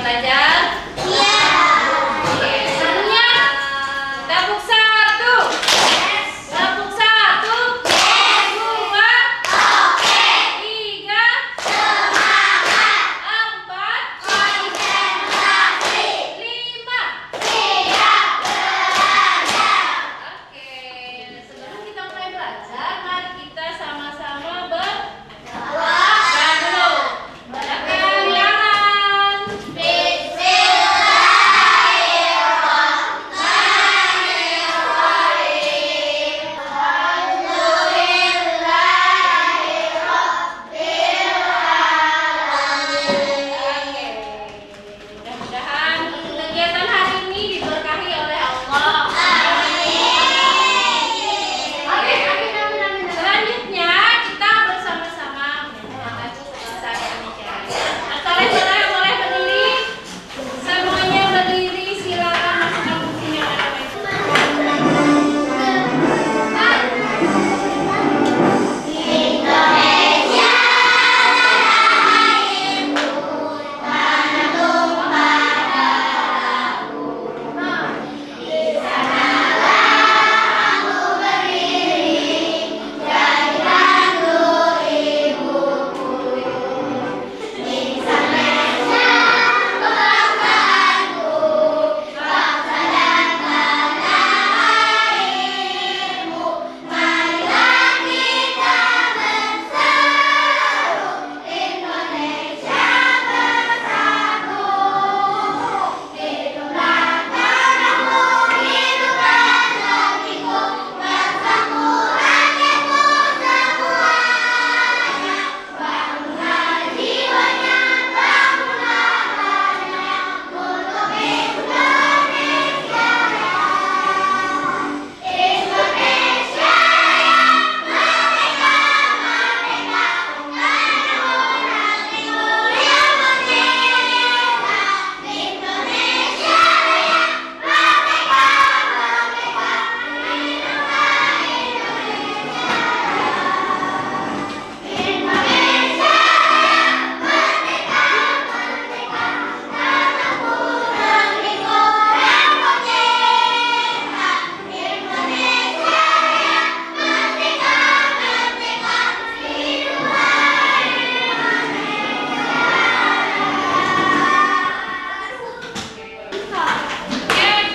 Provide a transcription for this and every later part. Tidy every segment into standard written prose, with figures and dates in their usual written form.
belajar? Iya. Oke, semuanya tepuk satu. Tepuk satu. Dua. Tiga. Empat. Lima. Oke, sebelum kita mulai belajar, mari kita sama-sama berdoa dulu. Belakang tangan. Oke, mudah-mudahan kegiatan hari ini diberkahi oleh Allah. Oke, selanjutnya kita bersama-sama menyanyikan bahasa Indonesia. Soleh boleh berdiri. Semuanya berdiri, silakan masukkan kursi yang ada di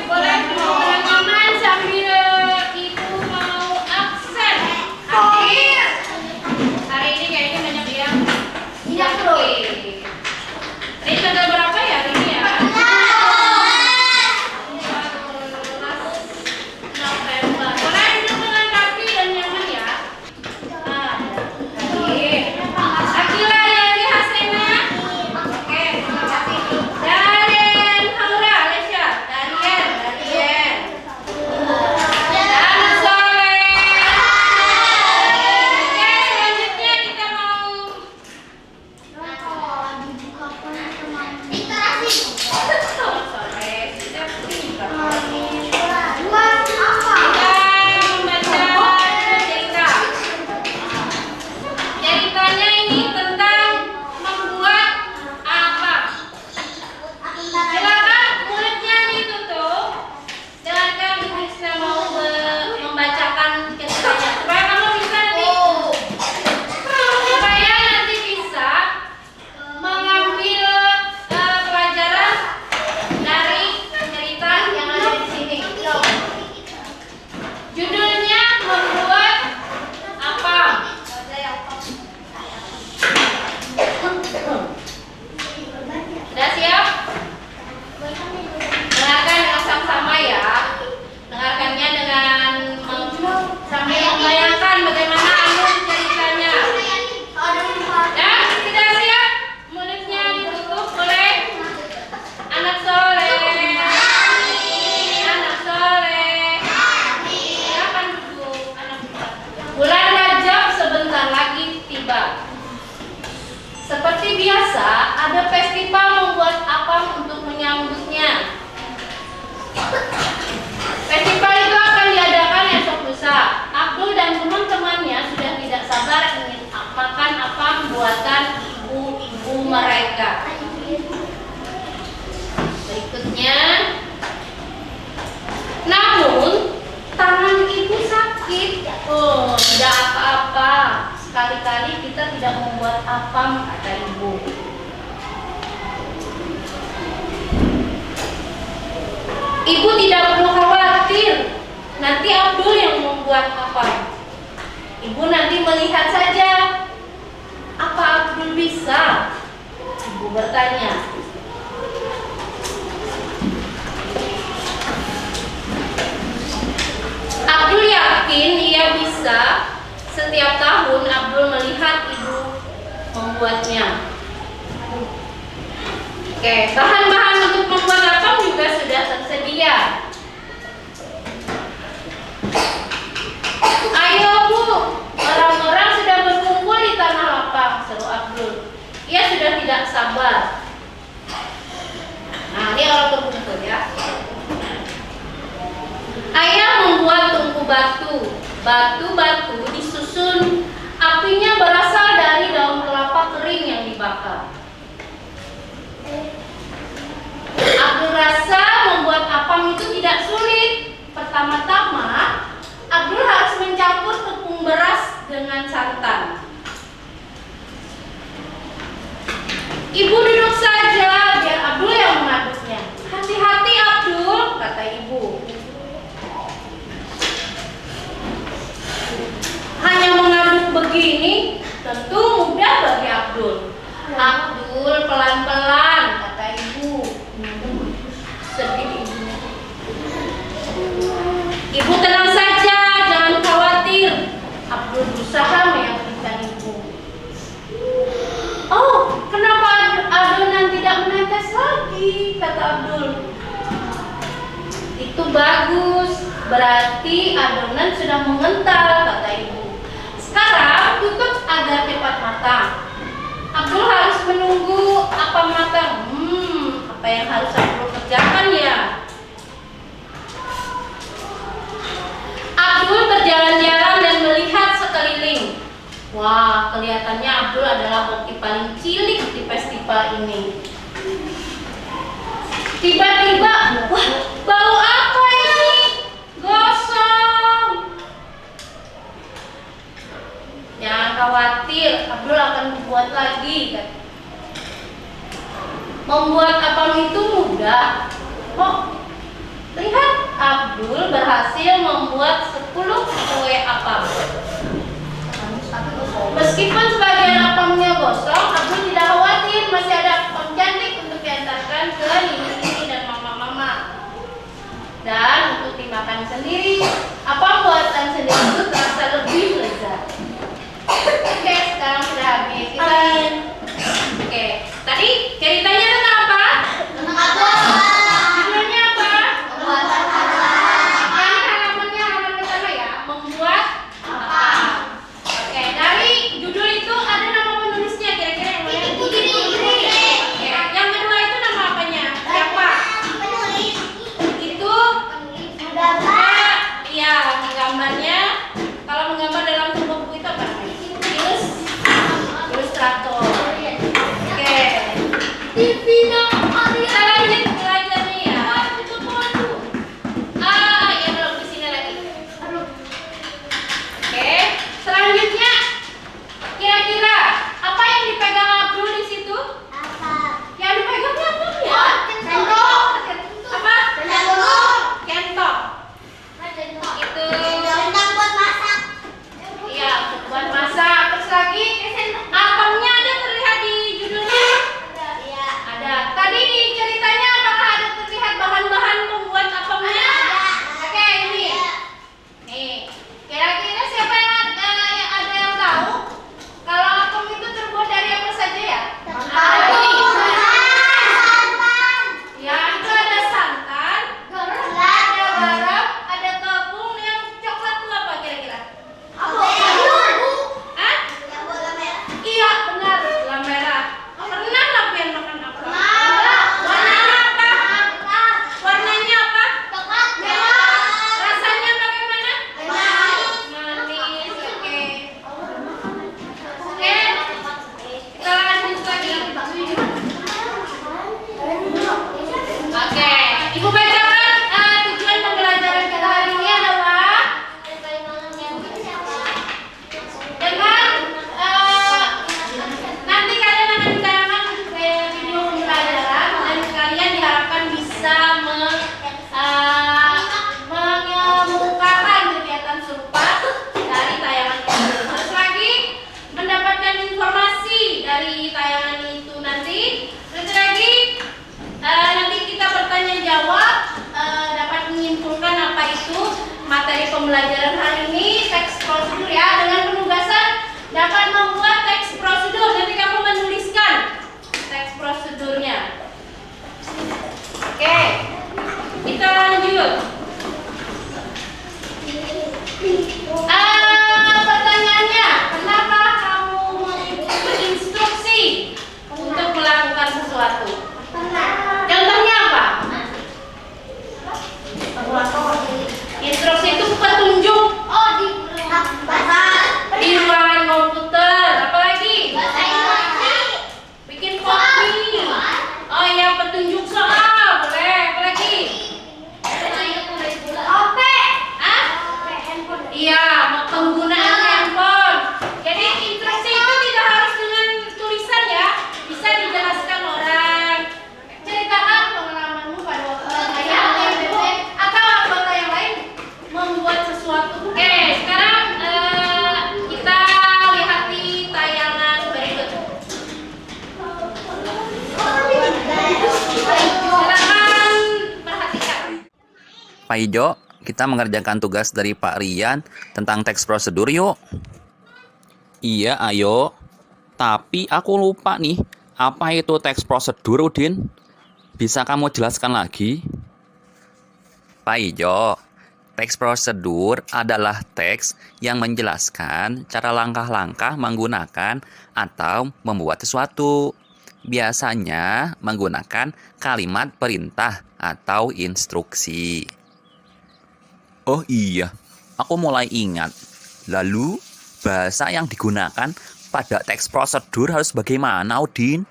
boleh beranggaman sambil ibu mau absen. Hari ini kayaknya banyak yang tidak perlu. Ini tanggal berapa ya hari ini ya? 14 November. Boleh duduk dengan rapi dan nyaman ya. Akila Yani Hasena. Oke, terima kasih. Darien Haura Alesya. Darien. Dan Soleh. Oke, selanjutnya kita mau Soleh. Kita pintar. Ceritanya ini tentang membuat apa? Silakan mulutnya ditutup. Silakan Ibu Isna mau membacakan ceritanya supaya kamu bisa nanti mengambil pelajaran dari cerita yang ada di sini. Judulnya membuat apa? Sudah siap? Dengarkan dengan sama-sama ya. Dengarkannya dengan sambil membayangkan bagaimana alur ceritanya. Dan sudah siap? Mulutnya ditutup oleh anak soleh. Anak soleh. Silakan duduk. Bulan Rajab sebentar lagi tiba. Seperti biasa, ada festival membuat apam untuk menyambutnya. Festival itu akan diadakan esok lusa. Abdul dan teman-temannya sudah tidak sabar ingin makan apam buatan ibu-ibu mereka. Oh, tidak apa-apa. Sekali-kali kita tidak membuat apam, kata ibu. Ibu tidak perlu khawatir. Nanti Abdul yang membuat apam. Ibu nanti melihat saja. Apa Abdul bisa? Ibu bertanya. Abdul yakin ia bisa. Setiap tahun Abdul melihat ibu membuatnya. Oke, bahan-bahan untuk membuat apam juga sudah tersedia. Ayo Bu, orang-orang sudah berkumpul di tanah lapang, seru Abdul. Ia sudah tidak sabar. Nah, ini orang berkumpul ya. Ayah membuat tungku batu. Batu-batu disusun. Apinya berasal dari daun kelapa kering yang dibakar. Abdul rasa membuat apam itu tidak sulit. Pertama-tama, Abdul harus mencampur tepung beras dengan santan. Ibu duduk saja, biar Abdul yang mengaduknya. Hati-hati Abdul, kata ibu. Hanya mengaduk begini tentu mudah bagi Abdul. Abdul, pelan-pelan, kata ibu. Sedih ibunya. Ibu tenang saja, jangan khawatir. Abdul berusaha meyakinkan ibu. Oh, kenapa adonan tidak menetes lagi, kata Abdul. Itu bagus, berarti adonan sudah mengental, kata ibu. Sekarang tutup agar cepat matang. Abdul harus menunggu apa matang. Apa yang harus Abdul kerjakan ya? Abdul berjalan-jalan dan melihat sekeliling. Wah, kelihatannya Abdul adalah hoki paling cilik di festival ini. Tiba-tiba, wah, bau apa ini? Gosong. Jangan khawatir, Abdul akan membuat lagi. Membuat apam itu mudah. Oh, lihat, Abdul berhasil membuat 10 kue apam. Meskipun sebagian apamnya gosong, Abdul tidak khawatir, masih ada apam cantik untuk diantarkan ke Nini dan mama-mama. Dan untuk dimakan sendiri, apam buatan sendiri itu terasa lebih lezat. Oke, sekarang sudah habis. Oke, tadi ceritanya tentang apa? Tentang apa? Judulnya apa? Pembuatan apa? Ini halaman pertama ya, membuat apa? Oke, dari judul itu ada nama penulisnya kira-kira yang mana? Ini. pembelajaran hari ini teks prosedur ya, dengan penugasan dapat membuat teks prosedur. Nanti kamu menuliskan teks prosedurnya. Oke, kita lanjut. Pertanyaannya, kenapa kamu mengikuti instruksi untuk melakukan sesuatu? Contohnya apa? Instruksi itu petunjuk Oh, di bahasa di ruangan komputer. Apalagi? bahasa Indonesia. Bikin kopi. Oh iya, petunjuk soal. Boleh. Apalagi? OP. Hah? Iya, penggunaan handphone. Jadi instruksi itu tidak harus dengan tulisan ya. Bisa dijelaskan orang. Ceritakan pengalamanmu pada waktu atau anggota yang lain membuat sesuatu. Oke, sekarang kita lihat di tayangan berikut. Silakan perhatikan. Pak Ijo, kita mengerjakan tugas dari Pak Rian tentang teks prosedur yuk. Iya, ayo. Tapi aku lupa nih, apa itu teks prosedur, Udin? Bisa kamu jelaskan lagi? Pak Ijo, teks prosedur adalah teks yang menjelaskan cara langkah-langkah menggunakan atau membuat sesuatu. Biasanya menggunakan kalimat perintah atau instruksi. Oh iya, aku mulai ingat. Lalu, bahasa yang digunakan pada teks prosedur harus bagaimana, Udin?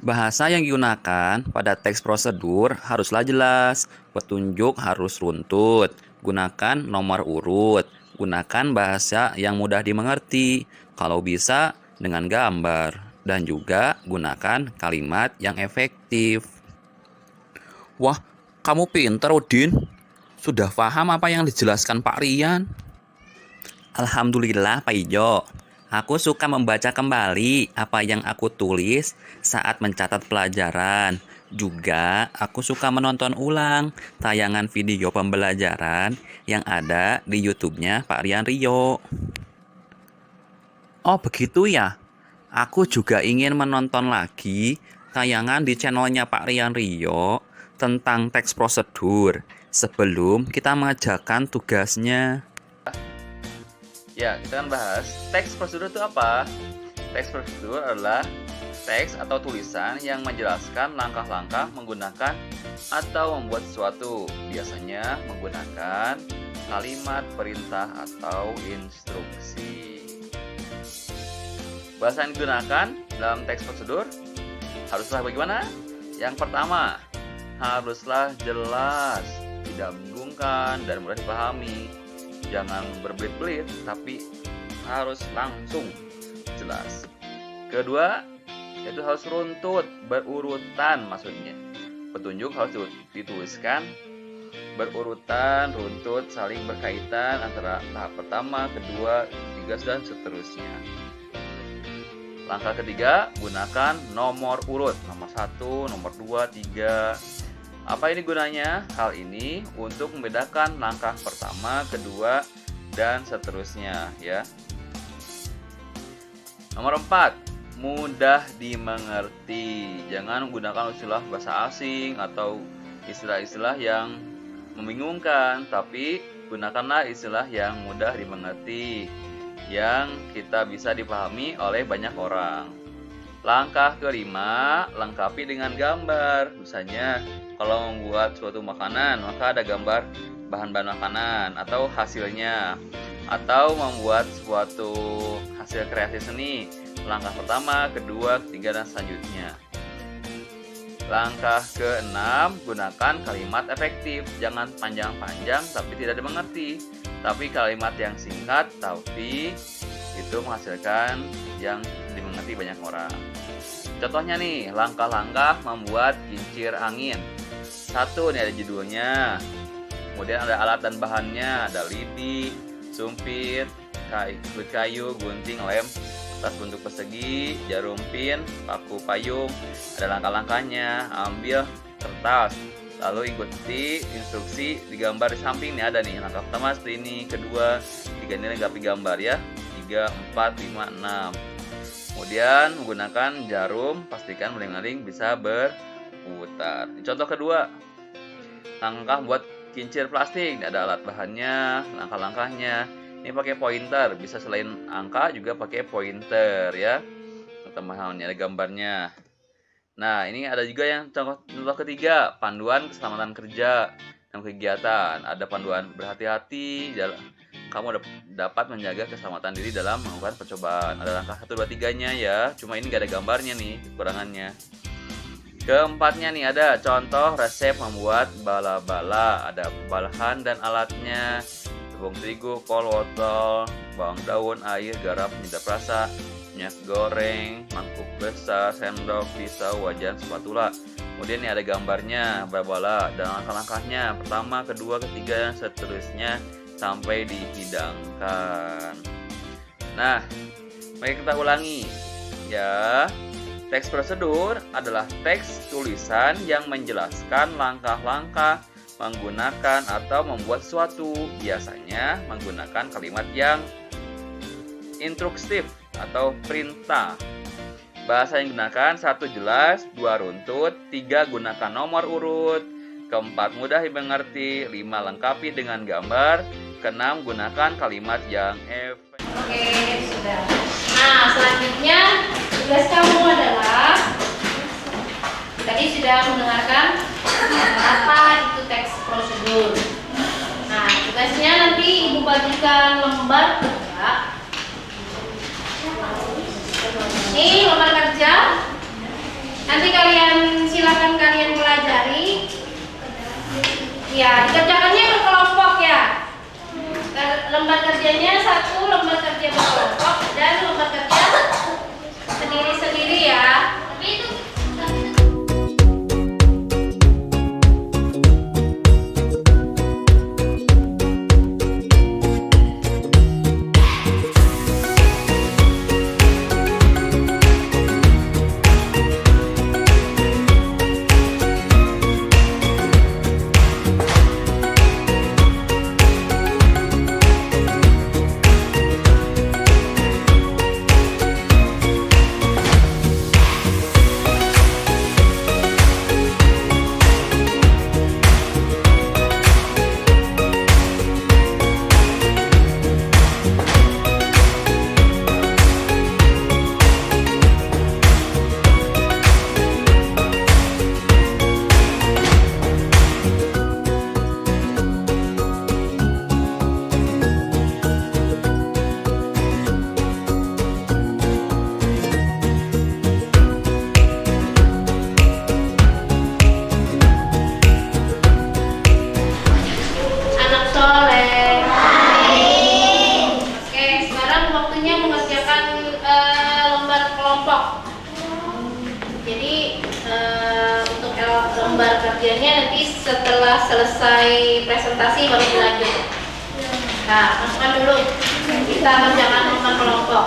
Bahasa yang digunakan pada teks prosedur haruslah jelas, petunjuk harus runtut, gunakan nomor urut, gunakan bahasa yang mudah dimengerti, kalau bisa dengan gambar, dan juga gunakan kalimat yang efektif. Wah, kamu pintar, Udin. Sudah paham apa yang dijelaskan Pak Rian? Alhamdulillah, Pak Ijo. Aku suka membaca kembali apa yang aku tulis saat mencatat pelajaran. Juga aku suka menonton ulang tayangan video pembelajaran yang ada di YouTube-nya Pak Rian Rio. Oh begitu ya? Aku juga ingin menonton lagi tayangan di channelnya Pak Rian Rio tentang teks prosedur sebelum kita mengerjakan tugasnya. Ya, kita akan bahas teks prosedur itu apa? Teks prosedur adalah teks atau tulisan yang menjelaskan langkah-langkah menggunakan atau membuat sesuatu. Biasanya menggunakan kalimat perintah atau instruksi. Bahasa yang digunakan dalam teks prosedur haruslah bagaimana? Yang pertama, haruslah jelas, tidak membingungkan dan mudah dipahami. Jangan berbelit-belit, tapi harus langsung jelas. Kedua, yaitu harus runtut, berurutan maksudnya. Petunjuk harus dituliskan berurutan, runtut, saling berkaitan antara tahap pertama, kedua, ketiga, dan seterusnya. Langkah ketiga, gunakan nomor urut, nomor 1, nomor 2, 3. Apa ini gunanya? Hal ini untuk membedakan langkah pertama, kedua, dan seterusnya ya. Nomor 4, mudah dimengerti. Jangan menggunakan istilah bahasa asing atau istilah-istilah yang membingungkan, tapi gunakanlah istilah yang mudah dimengerti, yang kita bisa dipahami oleh banyak orang. Langkah kelima, lengkapi dengan gambar. Misalnya, kalau membuat suatu makanan, maka ada gambar bahan-bahan makanan atau hasilnya. Atau membuat suatu hasil kreasi seni, langkah pertama, kedua, ketiga, dan selanjutnya. Langkah keenam, gunakan kalimat efektif. Jangan panjang-panjang tapi tidak dimengerti, tapi kalimat yang singkat tapi itu menghasilkan yang dimengerti banyak orang. Contohnya nih, langkah-langkah membuat kincir angin. 1, ini ada judulnya. Kemudian ada alat dan bahannya, ada lidi, sumpit, kayu, gunting, lem, kertas bentuk persegi, jarum pin, paku payung. Ada langkah-langkahnya. Ambil kertas, Lalu ikuti instruksi di gambar di samping nih, ada nih langkah pertama seperti ini, kedua, tiga ini lengkapi gambar ya, 3, 4, 5, 6. Kemudian menggunakan jarum pastikan beling-beling bisa berputar. Contoh kedua, langkah buat kincir plastik. Ini ada alat bahannya, langkah-langkahnya. Ini pakai pointer, bisa selain angka juga pakai pointer ya. Teman-teman, ada gambarnya. Nah, ini ada juga yang contoh ketiga, panduan keselamatan kerja dan kegiatan. Ada panduan berhati-hati, kamu dapat menjaga keselamatan diri dalam melakukan percobaan. Ada langkah 1, 2, 3-nya ya, cuma ini gak ada gambarnya nih, kekurangannya. Keempatnya nih ada contoh resep membuat bala-bala. Ada bahan dan alatnya, tepung terigu, kol, wortel, bawang daun, air, garam, penyedap rasa, minyak goreng, mangkuk besar, sendok, pisau, wajan, spatula. Kemudian ini ada gambarnya, bala-bala dan langkah-langkahnya. Pertama, kedua, ketiga, dan seterusnya sampai dihidangkan. Nah, mari kita ulangi ya. Teks prosedur adalah teks tulisan yang menjelaskan langkah-langkah menggunakan atau membuat sesuatu. Biasanya menggunakan kalimat yang instruktif atau perintah. Bahasa yang digunakan 1 jelas, 2 runtut, 3 gunakan nomor urut, 4 mudah dimengerti, 5 lengkapi dengan gambar, 6 gunakan kalimat yang efektif. Oke, sudah. Nah, selanjutnya tugas kamu adalah tadi sudah mendengarkan apa itu teks prosedur. Nah, tugasnya nanti Ibu bagikan lembar kerja. Ini lembar kerja. Nanti silakan kalian pelajari. Ya, dikerjakannya berkelompok ya. Lembar kerjanya 1 lembar kerja berkelompok dan lembar kerja sendiri-sendiri ya. Tapi itu lembar kerjanya nanti setelah selesai presentasi baru dilanjut. Nah, masukkan dulu. Kita kerjakan lembar kelompok.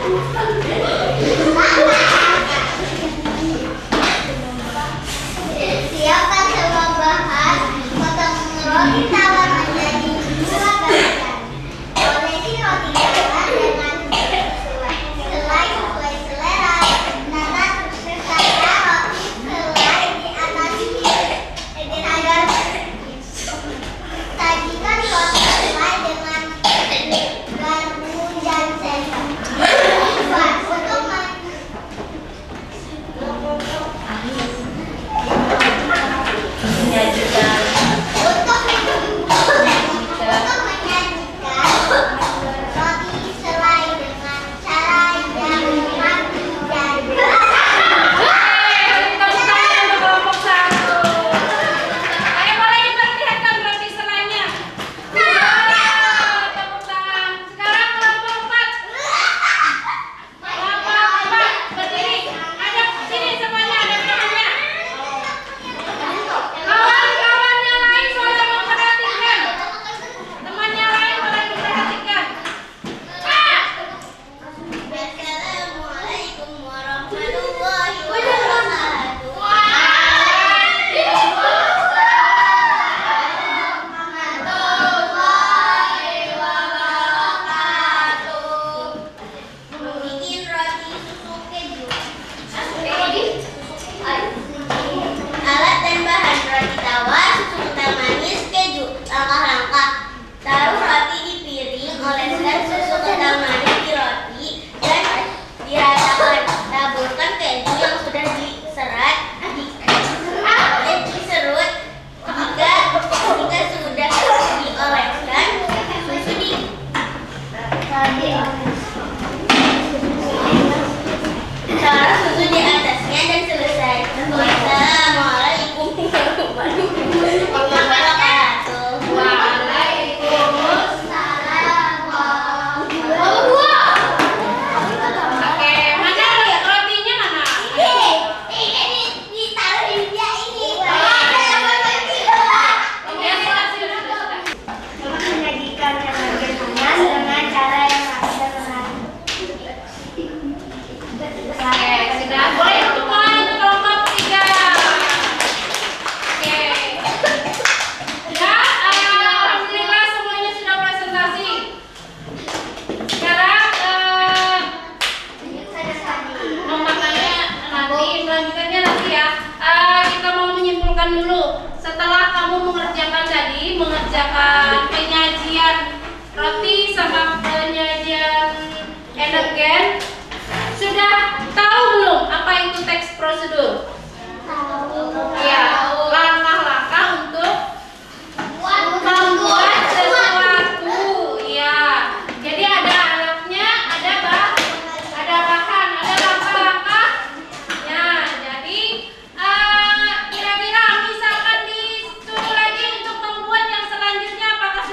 Siapkan semua bahan, potong roti tawar menjadi dua bagian. Olesi roti tawar dengan selai sesuai selera. Serta roti selai di atas agar sajikan roti selai dengan garpu dan sendok. Untuk menyajikan roti selai dengan cara yang rapi dan Tepuk tangan untuk kelompok 1. Ayo boleh diperlihatkan roti selainya. Tepuk tangan. Sekarang kelompok 4. Kelompok 4 berdiri. Ada sini semuanya ada tangannya. Kawan-kawan yang lain boleh memperhatikan. Teman yang lain boleh memperhatikan. Assalamualaikum warahmatullahi wabarakatuh. Bikin roti susu keju. Alat dan bahan: roti tawar, susu kental manis, keju. Langkah-langkah: taruh roti di piring, oleskan susu kental manis di roti dan diratakan. Taburkan keju yang sudah diserut. Jika sudah dioleskan, susu taruh susu di atasnya dan selesai. Wassalamualaikum warahmatullahi wabarakatuh. Waalaikumsalam. Oke, mana rotinya mana? Ini ditaruh di dia ini. Ya, sudah. Menyajikan sajian panas dengan cara yang rapi dan menarik. Oke, sudah. Boleh tepuk tangan untuk kelompok 3. Oke. Ya, alhamdulillah semuanya sudah presentasi. Sekarang makanya nanti selanjutnya nanti ya. Kita mau menyimpulkan dulu. Setelah kamu mengerjakan penyajian roti sama penyajian energen, sudah tahu belum apa itu teks prosedur? Ya, langkah-langkah untuk membuat sesuatu. Ya, jadi ada alatnya, ada bahan, ada langkah-langkah. Ya, jadi kira-kira misalkan disuruh lagi untuk membuat yang selanjutnya, apakah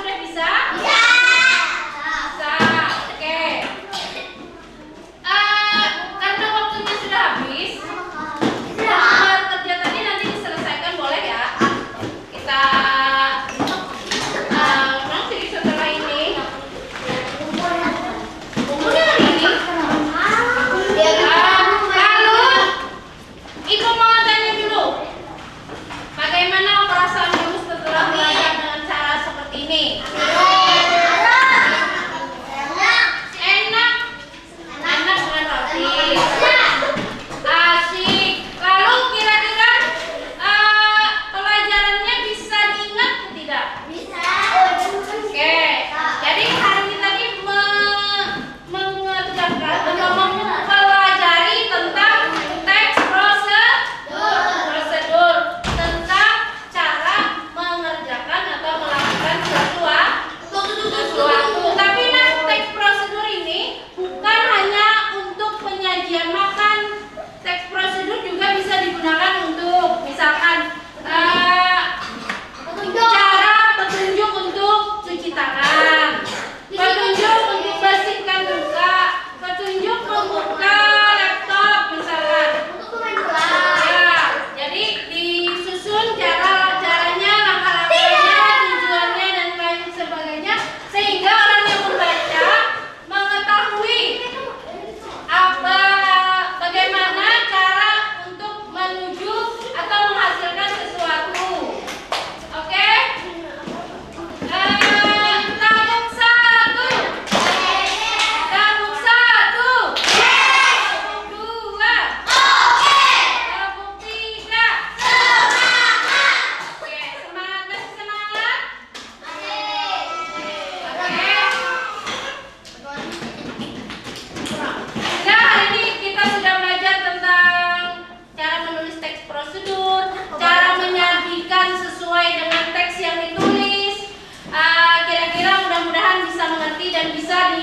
dan bisa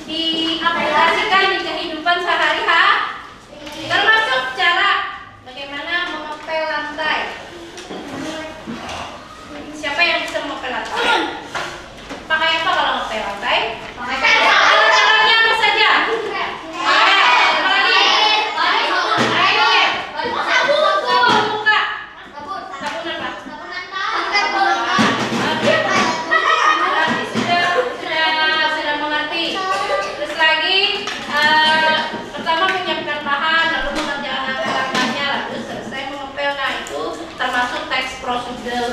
diaplikasikan di kehidupan sehari-hari. Termasuk cara bagaimana mengepel lantai. Siapa yang bisa mengepel lantai? Pakai apa kalau ngepel lantai? Alat-alatnya apa saja? Apa lagi? Air, sabun muka, sabun apa? Berarti sudah mengerti. Terus lagi pertama menyiapkan bahan, lalu mengerjakan langkah-langkahnya, lalu selesai mengepel. Nah itu termasuk teks prosedur